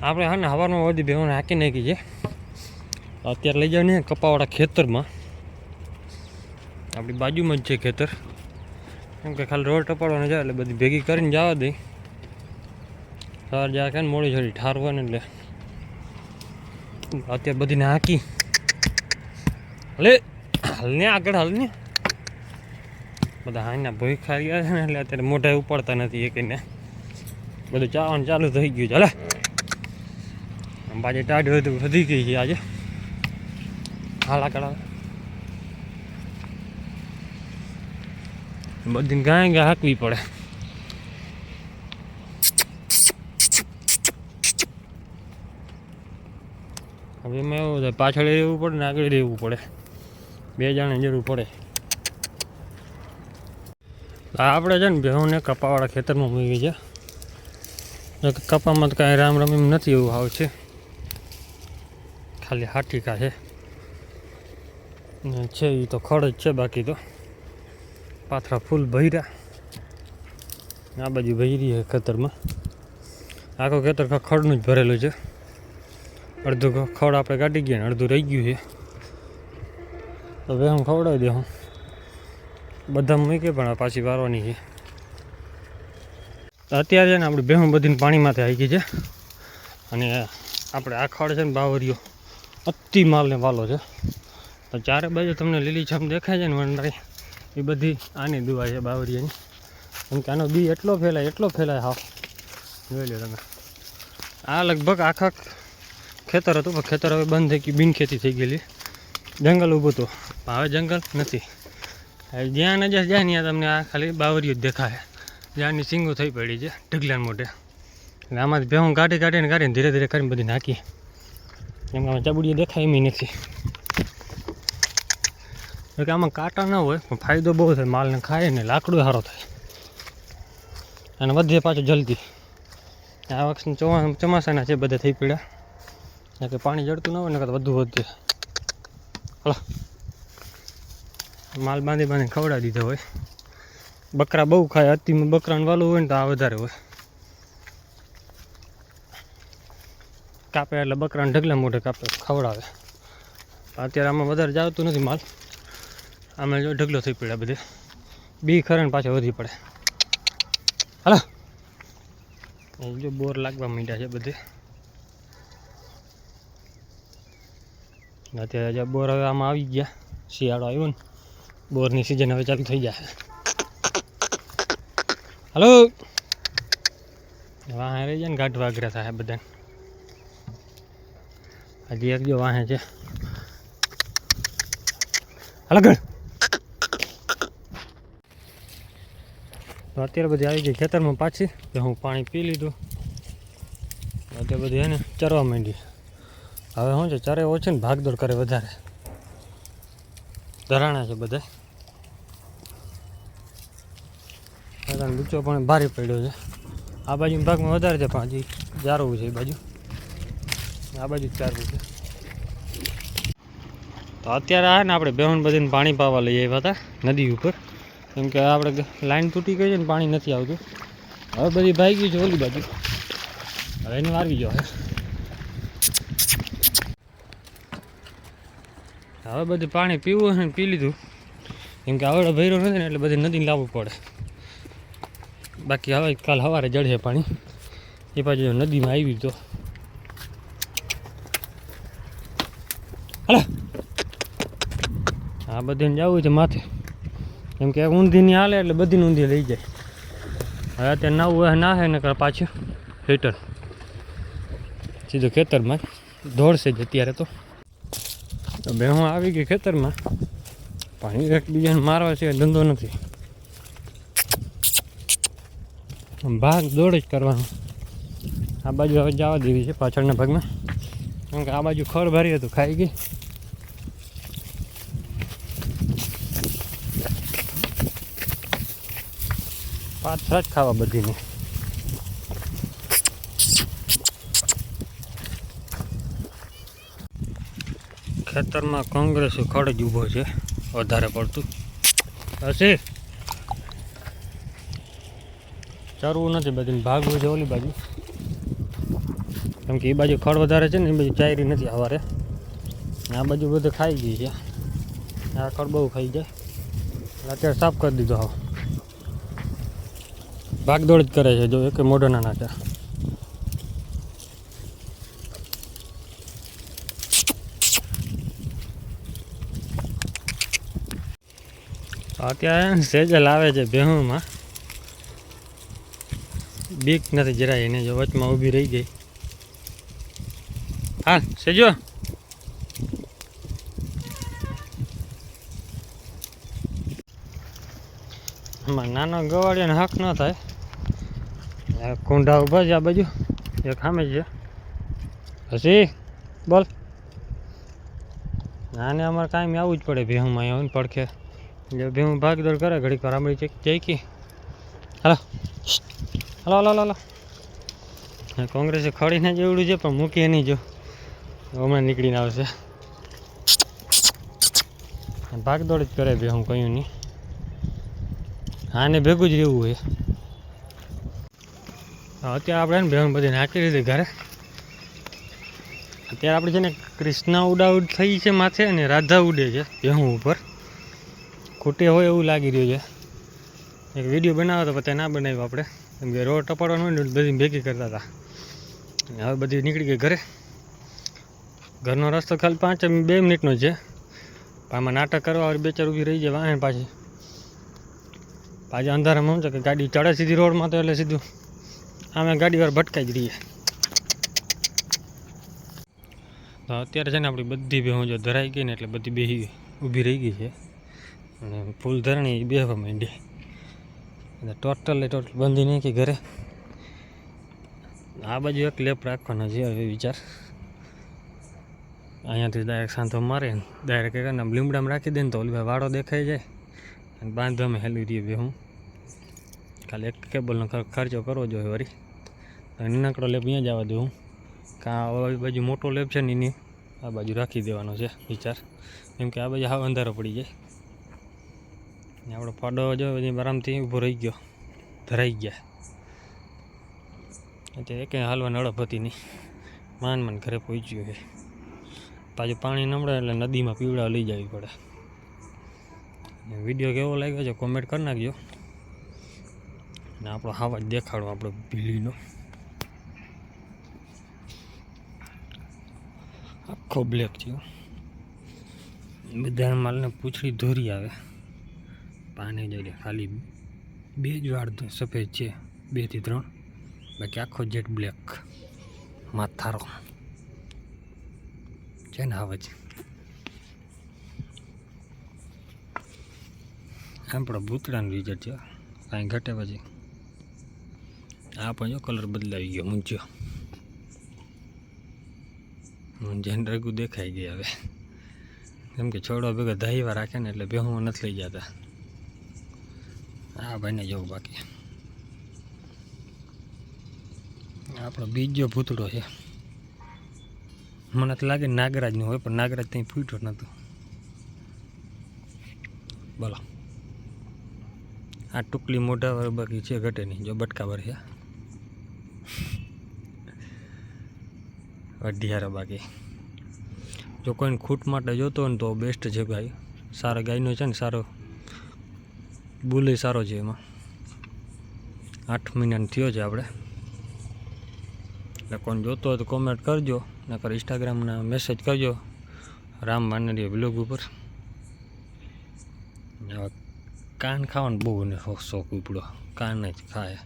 આપણે હા ને હવારમાં બધી ભેગું હાંકી નાખી છે. અત્યારે લઈ જાવ ને કપાવાળા ખેતરમાં, આપણી બાજુમાં જ છે ખેતર. કેમ કે ખાલી રોડ ટપાડવાનો જાય એટલે બધી ભેગી કરીને જવા દઈ. સવાર જ્યાં કે ને મોડી છોડી ઠારવા ને એટલે અત્યારે બધીને હાંકી હલે હાલને આગળ હાલને બધા હાઈના ભોય ખાઈ ગયા છે ને એટલે અત્યારે મોઢા ઉપાડતા નથી એ કહીને બધું ચાવાનું ચાલુ થઈ ગયું છે. હાલે બાજે ટાઢ હોય તો વધી ગઈ છે આજે. હાલ આગળ આવે બધીને ગાય ગાય હાંકવી પડે. હવે એમાં એવું થાય પાછળ રહેવું પડે ને આગળ રહેવું પડે, બે જણાની જરૂર પડે. આપણે છે ને ભેહુંને કપાવાળા ખેતરમાં મૂકી છે. કપામાં તો કાંઈ રામ રામ એમ નથી એવું આવે છે, ખાલી હાટીકા છે એ તો ખડ જ છે. બાકી તો પાથરા ફૂલ ભર્યા. આ બાજુ ભરી છે ખેતરમાં. આખો ખેતર ખડનું જ ભરેલું છે. અડધું ખડ આપણે કાઢી ગયા ને અડધું રહી ગયું છે. તો હવે હું ખવડાવી દે હું બધા મૂકી પણ પાછી વારવાની છે. અત્યારે છે ને આપણે ભેહું બધીને પાણીમાંથી આવી ગઈ છે. અને આપણે આ ખડ છે ને બાવરીઓ અતિ માલને વાલો છે. તો ચારે બાજુ તમને લીલીછમ દેખાય છે ને વંડાઈ, એ બધી આની દુવા છે બાવરીયાની. કેમ કે આનો બી એટલો ફેલાય હાવ જોઈ લો તમે. આ લગભગ આખા ખેતર હતું પણ ખેતર હવે બંધ થઈ ગયું, બિનખેતી થઈ ગયેલી. જંગલ ઊભું હતું હવે જંગલ નથી. જ્યાં નજર જાય ત્યાં તમને આ ખાલી બાવરીઓ જ દેખાય. જ્યાંની સિંગો થઈ પડી છે ઢગલાને મોઢે. એટલે આમાંથી ભેહું કાઢીને ધીરે ધીરે કરીને બધી નાખી. કેમ કે આમાં ચાબુડીઓ દેખાય એમ નથી. કે આમાં કાંટા ન હોય પણ ફાયદો બહુ થાય. માલને ખાય ને લાકડું સારો થાય અને વધે પાછું જલ્દી. આ વખતે ચોમાસાના છે બધા થઈ પડ્યા કે પાણી જડતું ન હોય ને વધુ વધે. હલો માલ બાંધીને ખવડાવી દીધો હોય. બકરા બહુ ખાય, અતિમાં બકરાને વાલું હોય ને તો આ વધારે હોય. કાપે એટલે બકરાને ઢગલા મોઢે કાપે ખવડાવે. અત્યારે આમાં વધારે જાવતું નથી માલ. આમાં જો ઢગલો થઈ પડ્યા બધે. બી ખરે ને પાછો વધી પડે. હાલો જો બોર લાગવા માંડ્યા છે બધે. અત્યારે બોર હવે આમાં આવી ગયા. શિયાળો આવ્યો ને બોરની સિઝન હવે ચાલુ થઈ જાય. હલો વાહે રહી જાય ને ગાઢ વાગરા થાય બધાને. હજી એક જો વાહે છે. હાલો ગણ તો અત્યારે બધી આવી ગઈ ખેતરમાં પાછી. કે હું પાણી પી લીધું. અત્યારે બધી હે ને ચરવા માંડી. હવે શું છે ચરે ઓછે ને ભાગદોડ કરે વધારે. ધરાણા છે બધા. બીજો પણ ભારે પડ્યો છે. આ બાજુ ભાગમાં વધારે છે પણ હજી ચારવું છે. એ બાજુ આ બાજુ ચારવું છે. તો અત્યારે આ ને આપણે બેહુન બધીને પાણી પાવા લઈ આવ્યા હતા નદી ઉપર. કેમ કે આપણે લાઈન તૂટી ગઈ છે ને પાણી નથી આવતું. હવે બધી ભાઈ ગઈ છે ઓલી બાજુ. હવે એને આવી ગયો હવે બધું પાણી પીવું હશે ને પી લીધું. કેમ કે આવડો ભર્યો નથી ને એટલે બધી નદીને લાવવું પડે. બાકી હવે કાલ સવારે જડશે પાણી. એ પાછું નદીમાં આવી તો હાલો આ બધીને જવું છે માથે. કેમ કે ઊંધીની હાલે એટલે બધીને ઊંધી લઈ જાય. હવે અત્યારે નવું ના હે ને પાછું રિટર્ન સીધું ખેતરમાં દોડશે જ અત્યારે. તો બે હું આવી ગઈ ખેતરમાં. પાણી એકબીજાને મારવા છે ધંધો નથી. ભાગ દોડ જ કરવાનું. આ બાજુ હવે જવા દેવી છે પાછળના ભાગમાં. કેમ કે આ બાજુ ખડ ભરી હતું ખાઈ ગઈ. પાછળ જ ખાવા બધીને. ખેતરમાં કોંગ્રેસ ખડ જ ઊભો છે વધારે પડતું. હશે ચરવું નથી બધીને ભાગવું છે ઓલી બાજુ. કેમ કે એ બાજુ ખડ વધારે છે ને એ બાજુ ચાયરી નથી સવારે. આ બાજુ બધું ખાઈ ગઈ છે. આ ખડ બહુ ખાઈ જાય એટલે અત્યારે સાફ કરી દીધો. હવે ભાગદોડ જ કરે છે જો એક મોઢો ના નાખે. અત્યારે સેજલ આવે છે ભેહુંમાં. બીક નથી જરાય એને જો વચમાં ઊભી રહી ગઈ. હા સેજો આમાં નાનો ગવાડીઓને હક ન થાય. કુંડા ઊભા છે આ બાજુ એક સામે છે. હસી બોલ. આને અમારે કાંઈ આવવું જ પડે ભેહુંમાં આવીને પડખે. જો ભેહું ભાગદોડ કરે ઘડીક વાર આંબળી ચેકી. હાલો હલો હલો હલો. કોંગ્રેસે ખડીને જ એવડું છે પણ મૂકીએ નહીં. જો હમણાં નીકળીને આવશે. ભાગદોડ જ કરે ભેહું કહ્યું નહીં. આને ભેગું જ રહેવું હોય. અત્યારે આપણે ને ભેહું બધી નાખી દીધી ઘરે. અત્યારે આપણે છે ને કૃષ્ણા ઉડાઉડ થઈ છે માથે અને રાધા ઉડે છે ભેહું ઉપર. ખૂટે હોય એવું લાગી રહ્યું છે. એક વિડીયો બનાવ્યો તો પછી ના બનાવ્યો આપણે કેમ કે રોડ ટપાડવાનું હોય ને બધી ભેગી કરતા હતા. હવે બધી નીકળી ગઈ ઘરે. ઘરનો રસ્તો ખાલી 2 મિનિટનો છે. આમાં નાટક કરવા બે ચાર ઊભી રહી જાય વાહન પાછી અંધારામાં શું છે કે ગાડી ચડે સીધી રોડમાં તો એટલે સીધું આમે ગાડી વાર ભટકાઈ જ રહીએ. તો અત્યારે છે ને આપણી બધી ભેહું જો ધરાઈ ગઈ ને એટલે બધી બેહી ઊભી રહી ગઈ છે અને ફૂલ ધરણી બેહવા માંડી. અને ટોટલ બંધી નાખી ઘરે. આ બાજુ એક લેપ રાખવાનો છે હવે વિચાર. અહીંયાથી ડાયરેક્ટ સાંધો મારે ને ડાયરેક્ટ એક આમ લીમડામાં રાખી દે ને તો ઓલી વાળો દેખાઈ જાય અને બાંધવામાં હેલી રહીએ ભેહું. ખાલી એક કેબલનો ખર્ચો કરવો જોઈએ વળી. નાનકડો લેપ અહીંયા જ આવવા દઉં. કાં આ બાજુ મોટો લેપ છે ને એની આ બાજુ રાખી દેવાનો છે વિચાર. કેમ કે આ બાજુ હાવ અંધારો પડી જાય. આપણો પાડો જો આરામથી ઊભો રહી ગયો ધરાઈ ગયા. અત્યારે કંઈ હાલવાની અડપ હતી નહીં. માન ઘરે પહોંચ્યું છે. પાછું પાણી નમળે એટલે નદીમાં પીવડા લઈ જવી પડે. વિડીયો કેવો લાગ્યો છે કોમેન્ટ કરી નાખજો. અને આપણો હાવા જ દેખાડો આપણો ભીલીનો આખો બ્લેક થયો. બધા માલને પૂંછડી ધોરી આવે. પાણી જઈને ખાલી 2 જ વાળ સફેદ છે 2 થી 3. બાકી આખો જેટ બ્લેક માથારો છે ને. આવે છે આપણો ભૂતળાનું રિઝલ્ટ છે. કાંઈ ઘટે પછી આ પણ જો કલર બદલાવી ગયો. મૂંચ્યો જેને રગું દેખાઈ ગઈ હવે. કેમ કે છોડવા ભેગા ધાઈવા રાખે ને એટલે ભેહું નથી લઈ જતા. આ ભાઈને જવું બાકી. આપણો બીજો ભૂતળો છે. મને તો લાગે નાગરાજનું હોય પણ નાગરાજ ત્યાં ફૂટ્યો નહોતું. બોલો આ ટુકલી મોઢા બાકી છે ઘટે નહીં. જો બટકાવાર છે અઢિયારો બાકી. જો કોઈને ખૂટ માટે જોતો હોય ને તો બેસ્ટ છે ગાય. સારા ગાયનો છે ને સારો બુલે સારો છે. એમાં 8 મહિનાનો થયો છે આપણે. એટલે કોઈને જોતો હોય તો કોમેન્ટ કરજો. નકર ઇન્સ્ટાગ્રામના મેસેજ કરજો રામ માનડીયા બ્લોગ ઉપર. કાન ખાવાનો બહુ શોખ ઉપડો. કાન જ ખાય.